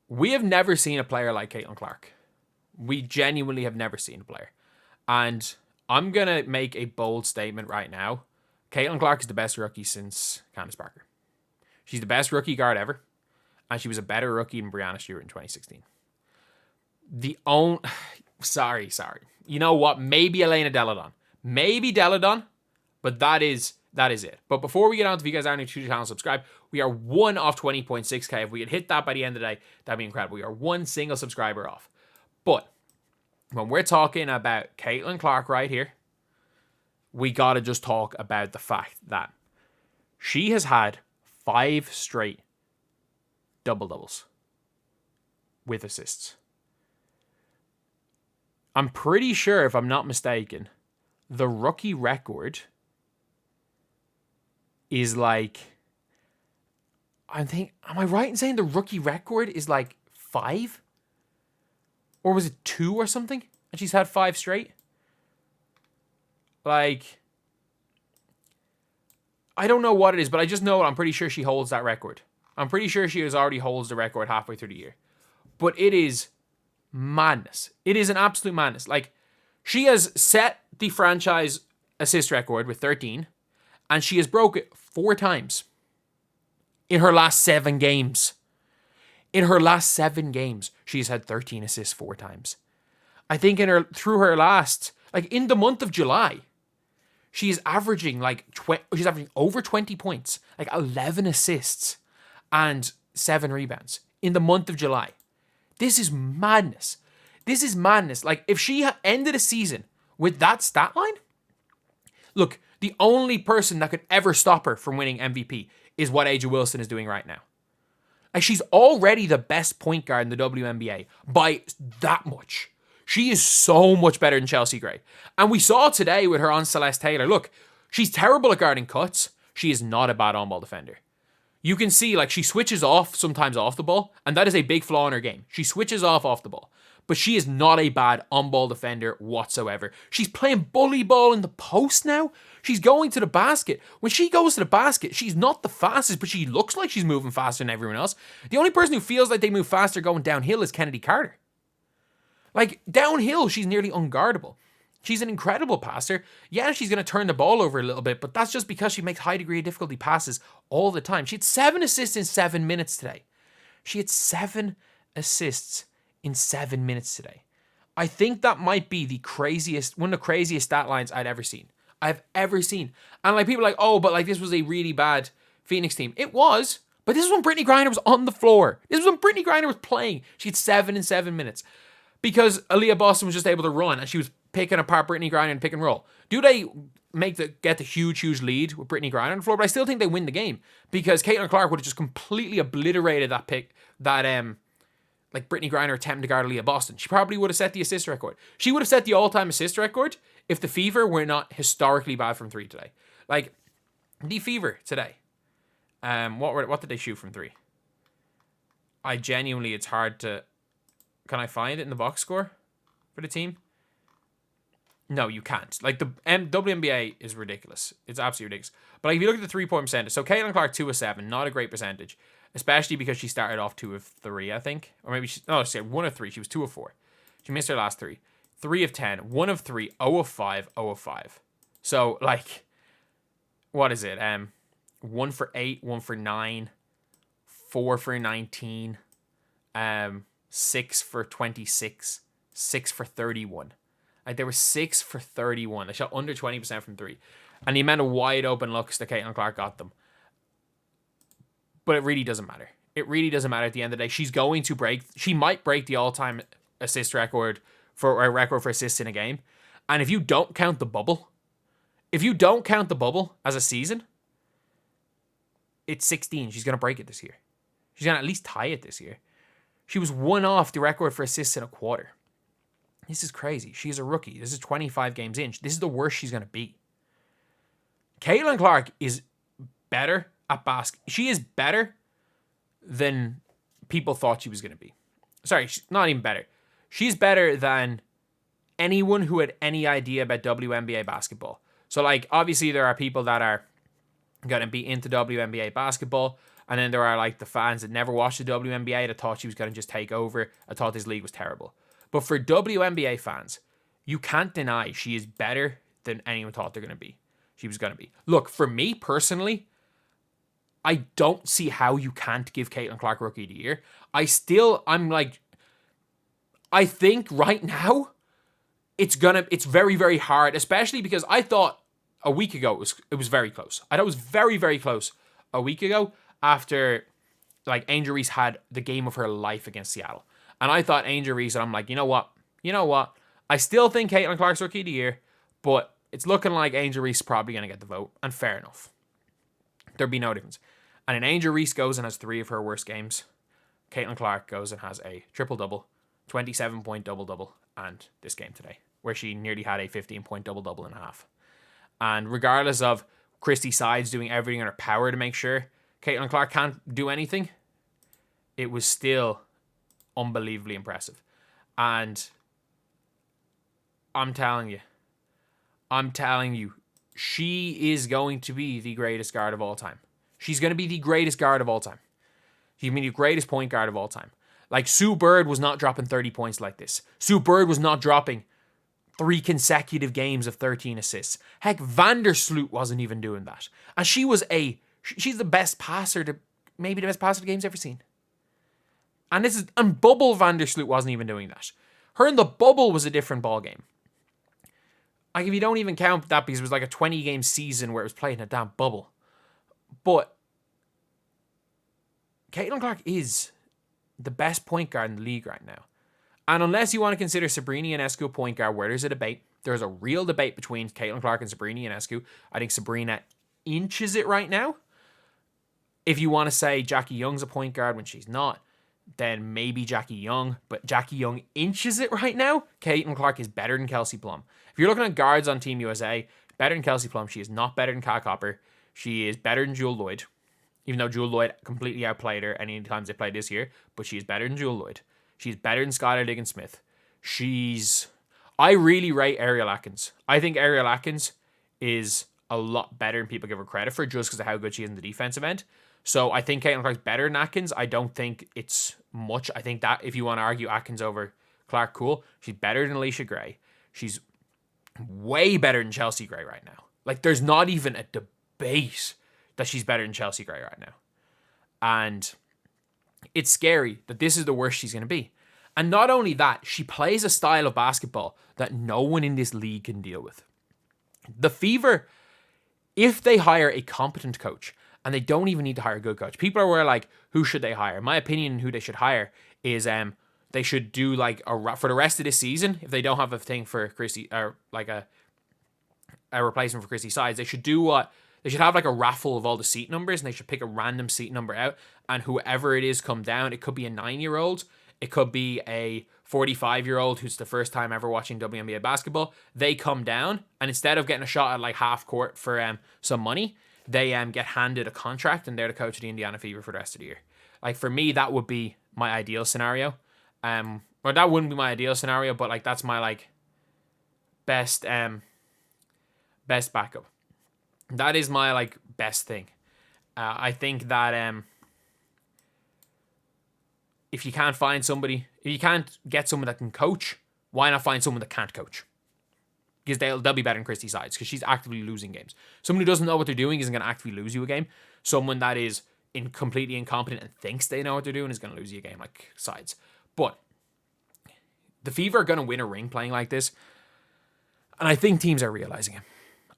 We have never seen a player like Caitlin Clark. We genuinely have never seen a player. And I'm going to make a bold statement right now. Caitlin Clark is the best rookie since Candace Parker. She's the best rookie guard ever. And she was a better rookie than Breanna Stewart in 2016. Sorry. You know what? Maybe Elena Deladon. Maybe Deladon, but that is it. But before we get on to, if you guys aren't new to the channel, subscribe. We are 1 off 20.6k. If we could hit that by the end of the day, that'd be incredible. We are 1 single subscriber off. But when we're talking about Caitlin Clark right here, we got to just talk about the fact that she has had 5 straight double-doubles with assists. I'm pretty sure, if I'm not mistaken, the rookie record is like... am I right in saying the rookie record is like 5? Or was it 2 or something? And she's had 5 straight? Like... I don't know what it is, but I just know I'm pretty sure she holds that record. I'm pretty sure she already holds the record halfway through the year. But it is madness. It is an absolute madness. Like, she has set the franchise assist record with 13, and she has broke it 4 times in her last 7 games. In her last 7 games, she's had 13 assists 4 times. I think in the month of July, she's averaging she's averaging over 20 points, like 11 assists and 7 rebounds in the month of July. This is madness. This is madness. Like, if she ended a season with that stat line, look, the only person that could ever stop her from winning MVP is what A'ja Wilson is doing right now. Like, she's already the best point guard in the WNBA by that much. She is so much better than Chelsea Gray. And we saw today with her on Celeste Taylor. Look, she's terrible at guarding cuts. She is not a bad on-ball defender. You can see, like, she switches off sometimes off the ball, and that is a big flaw in her game. She switches off the ball. But she is not a bad on-ball defender whatsoever. She's playing bully ball in the post now. She's going to the basket. When she goes to the basket, she's not the fastest, but she looks like she's moving faster than everyone else. The only person who feels like they move faster going downhill is Kennedy Carter. Like, downhill, she's nearly unguardable. She's an incredible passer. Yeah, she's going to turn the ball over a little bit, but that's just because she makes high degree of difficulty passes all the time. She had 7 assists in 7 minutes today. She had 7 assists in 7 minutes today. I think that might be one of the craziest stat lines I've ever seen. And like, people are like, oh, but like, this was a really bad Phoenix team. It was, but this is when Brittany Griner was on the floor. This is when Brittany Griner was playing. She had 7 in 7 minutes. Because Aaliyah Boston was just able to run and she was picking apart Brittany Griner and pick and roll. Do they get the huge lead with Brittany Griner on the floor? But I still think they win the game because Caitlin Clark would have just completely obliterated that Brittany Griner attempting to guard Aaliyah Boston. She probably would have set the assist record. She would have set the all-time assist record if the Fever were not historically bad from 3 today. Like, the Fever today, what did they shoot from 3? It's hard to... Can I find it in the box score for the team? No, you can't. Like, the WNBA is ridiculous. It's absolutely ridiculous. But like, if you look at the 3-point percentage, so Caitlin Clark 2 of 7, not a great percentage, especially because she started off 2 of 3, I think, or maybe she had 1 of 3. She was 2 of 4. She missed her last 3. 3 of 10, 1 of 3, 0 of 5, 0 of 5. So like, what is it? 1 for 8, 1 for 9, 4 for 19. 6 for 26, 6 for 31. Like, they were 6 for 31. They shot under 20% from 3. And the amount of wide open looks that Caitlin Clark got them. But it really doesn't matter. It really doesn't matter at the end of the day. She might break the all-time assist record for assists in a game. And if you don't count the bubble as a season, it's 16. She's going to break it this year. She's going to at least tie it this year. She was 1 off the record for assists in a quarter. This is crazy. She's a rookie. This is 25 games in. This is the worst she's going to be. Caitlin Clark is better at basketball. She is better than people thought she was going to be. Sorry, she's not even better. She's better than anyone who had any idea about WNBA basketball. So, like, obviously there are people that are going to be into WNBA basketball And then there are like the fans that never watched the WNBA that thought she was going to just take over. I thought this league was terrible. But for WNBA fans, you can't deny she is better than anyone thought they're going to be. She was going to be. Look, for me personally, I don't see how you can't give Caitlin Clark Rookie of the Year. I think right now, it's very, very hard, especially because I thought a week ago it was very close. I thought it was very, very close a week ago after like Angel Reese had the game of her life against Seattle. And I thought Angel Reese, and I'm like, you know what? I still think Caitlin Clark's Rookie of the Year, but it's looking like Angel Reese is probably going to get the vote. And fair enough. There'd be no difference. And then Angel Reese goes and has 3 of her worst games. Caitlin Clark goes and has a triple-double, 27-point double-double, and this game today, where she nearly had a 15-point double-double and a half. And regardless of Christy Sides doing everything in her power to make sure Caitlin Clark can't do anything, it was still unbelievably impressive. And I'm telling you, she is going to be the greatest guard of all time. She's going to be the greatest guard of all time. She's going to be the greatest point guard of all time. Like, Sue Bird was not dropping 30 points like this. Sue Bird was not dropping 3 consecutive games of 13 assists. Heck, Vandersloot wasn't even doing that. And she's the best passer maybe the best passer the game's ever seen. And Bubble Vandersloot wasn't even doing that. Her in the bubble was a different ball game. Like, if you don't even count that because it was like a 20-game season where it was played in a damn bubble. But Caitlin Clark is the best point guard in the league right now. And unless you want to consider Sabrina Ionescu a point guard, where there's a debate, there's a real debate between Caitlin Clark and Sabrina Ionescu. I think Sabrina inches it right now. If you want to say Jackie Young's a point guard when she's not, then maybe Jackie Young. But Jackie Young inches it right now. Caitlin Clark is better than Kelsey Plum. If you're looking at guards on Team USA, better than Kelsey Plum. She is not better than Kat Copper. She is better than Jewel Lloyd. Even though Jewel Lloyd completely outplayed her any times they played this year. But she is better than Jewel Lloyd. She's better than Skylar Diggins-Smith. I really rate Ariel Atkins. I think Ariel Atkins is a lot better than people give her credit for just because of how good she is in the defensive end. So I think Caitlin Clark's better than Atkins. I don't think it's much. I think that if you want to argue Atkins over Clark, cool. She's better than Alicia Gray. She's way better than Chelsea Gray right now. Like, there's not even a debate that she's better than Chelsea Gray right now. And it's scary that this is the worst she's going to be. And not only that, she plays a style of basketball that no one in this league can deal with. The Fever, if they hire a competent coach, and they don't even need to hire a good coach. People are like, who should they hire? My opinion on who they should hire is they should do like for the rest of this season, if they don't have a thing for Christy, or like a replacement for Christy Sides, they should have like a raffle of all the seat numbers, and they should pick a random seat number out, and whoever it is come down. It could be a 9-year-old. It could be a 45-year-old who's the first time ever watching WNBA basketball. They come down, and instead of getting a shot at like half court for some money, they get handed a contract, and they're the coach of the Indiana Fever for the rest of the year. Like, for me, that would be my ideal scenario. Or that wouldn't be my ideal scenario, but like that's my like best backup. That is my like best thing. I think that if you can't get someone that can coach, why not find someone that can't coach? Because they'll be better than Christy Sides, because she's actively losing games. Someone who doesn't know what they're doing isn't going to actively lose you a game. Someone that is completely incompetent and thinks they know what they're doing is going to lose you a game, like Sides. But the Fever are going to win a ring playing like this, and I think teams are realizing it.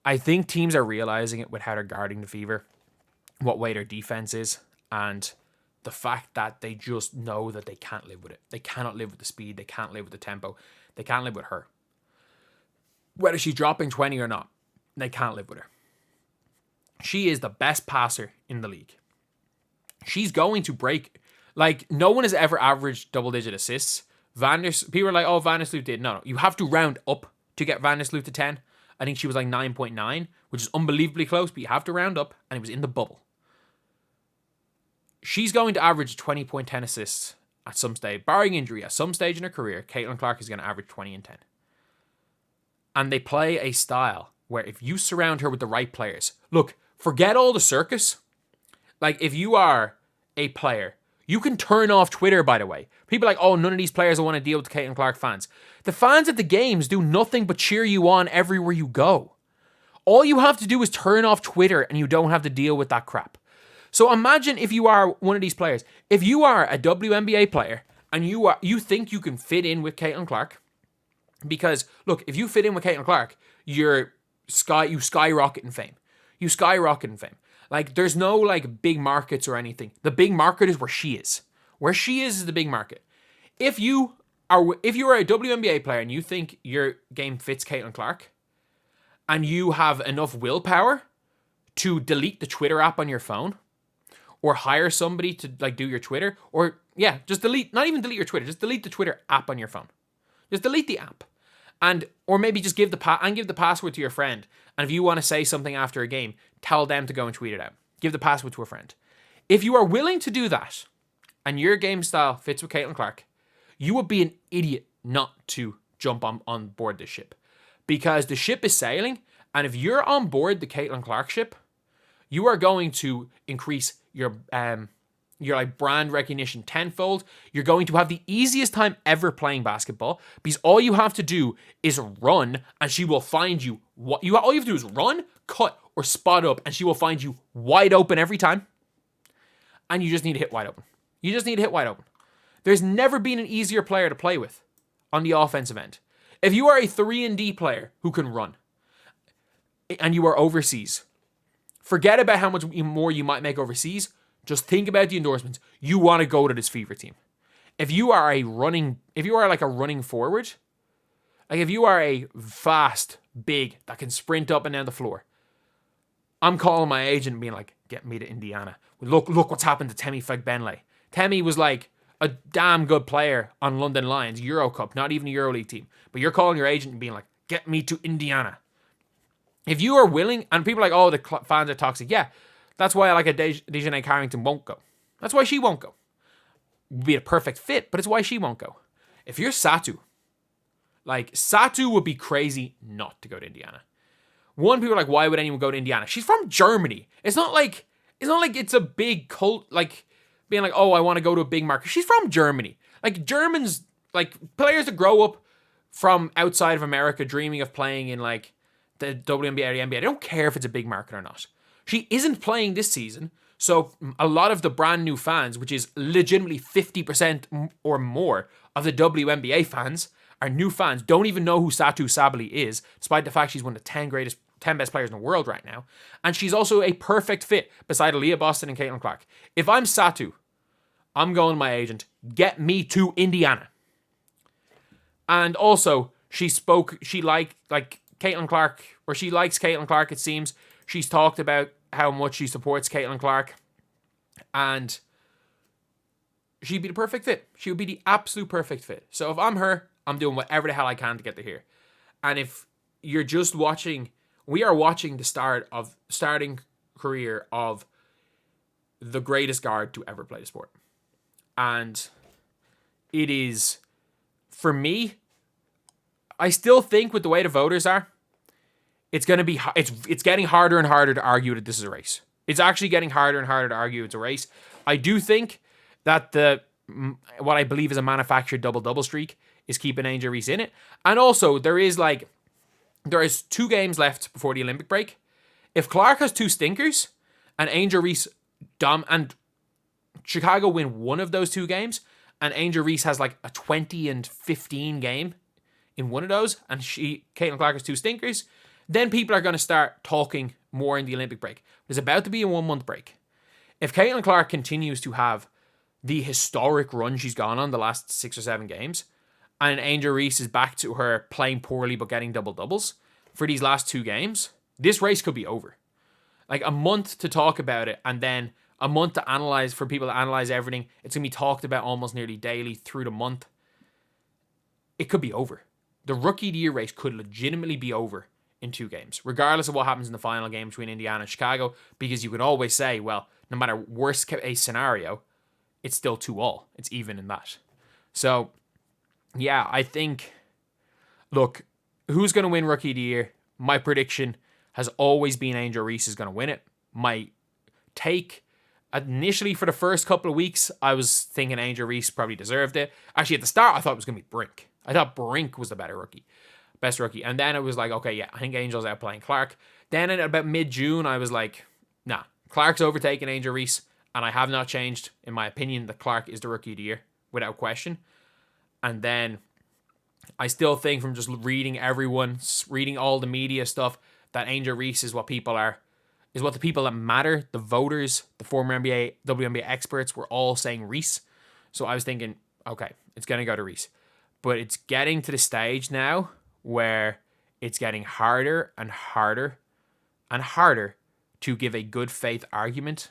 I think teams are realizing it with how they're guarding the Fever, what way their defense is, and the fact that they just know that they can't live with it. They cannot live with the speed. They can't live with the tempo. They can't live with her. Whether she's dropping 20 or not, they can't live with her. She is the best passer in the league. She's going to break. Like, no one has ever averaged double-digit assists. People are like, oh, Vandersloot did. No. You have to round up to get Vandersloot to 10. I think she was like 9.9, which is unbelievably close, but you have to round up, and it was in the bubble. She's going to average 20.10 assists at some stage. Barring injury, at some stage in her career, Caitlin Clark is going to average 20 and 10. And they play a style where if you surround her with the right players, look, forget all the circus. Like, if you are a player, you can turn off Twitter, by the way. People are like, oh, none of these players will want to deal with the Caitlin Clark fans. The fans at the games do nothing but cheer you on everywhere you go. All you have to do is turn off Twitter and you don't have to deal with that crap. So imagine if you are one of these players. If you are a WNBA player and you think you can fit in with Caitlin Clark, because look, if you fit in with Caitlin Clark, you skyrocket in fame. You skyrocket in fame. Like, there's no like big markets or anything. The big market is where she is. Where she is the big market. If you are a WNBA player and you think your game fits Caitlin Clark, and you have enough willpower to delete the Twitter app on your phone, or hire somebody to like do your Twitter, or just delete, not even delete your Twitter, just delete the Twitter app on your phone. Just delete the app. Or maybe just give the password to your friend. And if you want to say something after a game, tell them to go and tweet it out. Give the password to a friend. If you are willing to do that, and your game style fits with Caitlin Clark, you would be an idiot not to jump on board this ship. Because the ship is sailing, and if you're on board the Caitlin Clark ship, you are going to increase your like brand recognition tenfold. You're going to have the easiest time ever playing basketball, because all you have to do is run, and she will find you. All you have to do is run, cut, or spot up, and she will find you wide open every time. And you just need to hit wide open. You just need to hit wide open. There's never been an easier player to play with on the offensive end. If you are a 3-and-D player who can run, and you are overseas, forget about how much more you might make overseas. Just think about the endorsements. You want to go to this fever team. If you are like a running forward, like if you are a fast, big, that can sprint up and down the floor, I'm calling my agent and being like, get me to Indiana. Look what's happened to Temi Fagbenle. Temi was like a damn good player on London Lions, Euro Cup, not even a EuroLeague team. But you're calling your agent and being like, get me to Indiana. If you are willing, and people are like, oh, the fans are toxic. Yeah, that's why I like a Dejanay Carrington won't go. That's why she won't go. Would be a perfect fit, but it's why she won't go. If you're Satu, like, Satu would be crazy not to go to Indiana. One, people are like, why would anyone go to Indiana? She's from Germany. It's not like it's a big cult, like, being like, oh, I want to go to a big market. She's from Germany. Like, Germans, like, players that grow up from outside of America dreaming of playing in, like, the WNBA or the NBA, they don't care if it's a big market or not. She isn't playing this season, so a lot of the brand new fans, which is legitimately 50% or more of the WNBA fans, are new fans, don't even know who Satu Sabally is, despite the fact she's one of the 10 best players in the world right now. And she's also a perfect fit beside Aaliyah Boston and Caitlin Clark. If I'm Satu, I'm going to my agent, get me to Indiana. And also, she likes Caitlin Clark, it seems. She's talked about how much she supports Caitlin Clark. And she'd be the perfect fit. She would be the absolute perfect fit. So if I'm her, I'm doing whatever the hell I can to get to here. And if you're just watching, we are watching the starting career of the greatest guard to ever play the sport. And it is, for me, I still think with the way the voters are, it's getting harder and harder to argue that this is a race. It's actually getting harder and harder to argue it's a race. I do think that what I believe is a manufactured double-double streak is keeping Angel Reese in it. And also, there is 2 games left before the Olympic break. If Clark has 2 stinkers and Angel Reese and Chicago win one of those 2 games, and Angel Reese has like a 20-15 game in one of those, and Caitlin Clark has 2 stinkers, then people are going to start talking more in the Olympic break. There's about to be a 1-month break. If Caitlin Clark continues to have the historic run she's gone on the last 6 or 7 games, and Angel Reese is back to her playing poorly but getting double-doubles for these last 2 games, this race could be over. Like, a month to talk about it, and then a month to analyze, for people to analyze everything. It's going to be talked about almost nearly daily through the month. It could be over. The Rookie of the Year race could legitimately be over in 2 games, regardless of what happens in the final game between Indiana and Chicago, because you can always say, well, no matter worst case scenario, it's still 2-2. It's even in that. So, yeah, I think, look, who's going to win Rookie of the Year? My prediction has always been Angel Reese is going to win it. My take Initially, for the first couple of weeks, I was thinking Angel Reese probably deserved it. Actually, at the start, I thought it was going to be Brink. I thought Brink was the best rookie. And then it was like, okay, yeah, I think Angel's outplaying Clark. Then at about mid-June, I was like, nah, Clark's overtaken Angel Reese, and I have not changed, in my opinion, that Clark is the rookie of the year, without question. And then I still think from just reading all the media stuff, that Angel Reese is what the people that matter, the voters, the former WNBA experts were all saying Reese. So I was thinking, okay, it's going to go to Reese. But it's getting to the stage now where it's getting harder and harder and harder to give a good faith argument.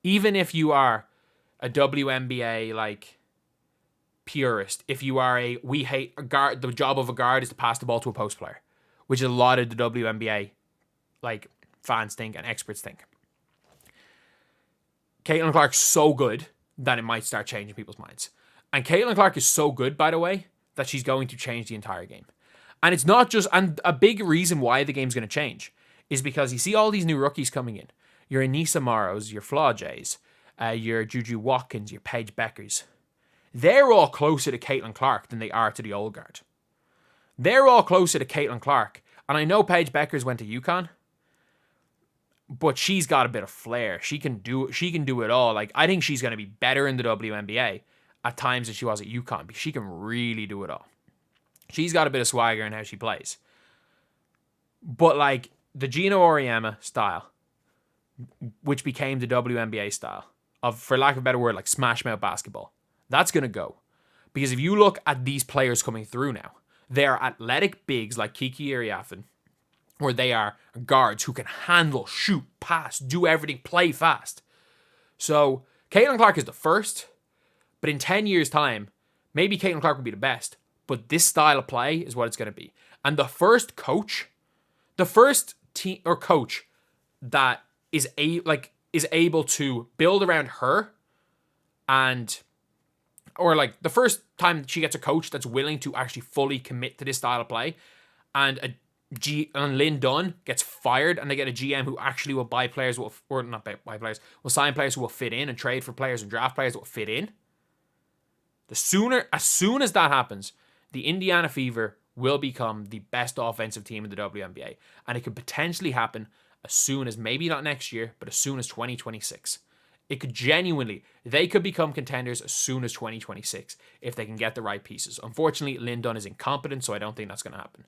Even if you are a WNBA like purist, if you are we hate a guard, the job of a guard is to pass the ball to a post player, which a lot of the WNBA like fans think and experts think. Caitlin Clark's so good that it might start changing people's minds. And Caitlin Clark is so good, by the way, that she's going to change the entire game. And it's not just, and a big reason why the game's going to change is because you see all these new rookies coming in. Your Anissa Morrows, your Flaw Jays, your Juju Watkins, your Paige Beckers. They're all closer to Caitlin Clark than they are to the old guard. They're all closer to Caitlin Clark. And I know Paige Beckers went to UConn, but she's got a bit of flair. She can do it all. Like, I think she's going to be better in the WNBA at times than she was at UConn, because she can really do it all. She's got a bit of swagger in how she plays. But like the Gino Auriemma style, which became the WNBA style of, for lack of a better word, like smash mouth basketball, that's going to go. Because if you look at these players coming through now, they are athletic bigs like Kiki Iriafen, or they are guards who can handle, shoot, pass, do everything, play fast. So Caitlin Clark is the first, but in 10 years' time, maybe Caitlin Clark will be the best, but this style of play is what it's going to be. And the first team or coach that is able to build around her, and or like the first time she gets a coach that's willing to actually fully commit to this style of play, and Lynn Dunn gets fired and they get a GM who actually will buy players, will sign players who will fit in and trade for players and draft players that will fit in. As soon as that happens, the Indiana Fever will become the best offensive team in the WNBA. And it could potentially happen as soon as, maybe not next year, but as soon as 2026. They could become contenders as soon as 2026 if they can get the right pieces. Unfortunately, Lynn Dunn is incompetent, so I don't think that's going to happen.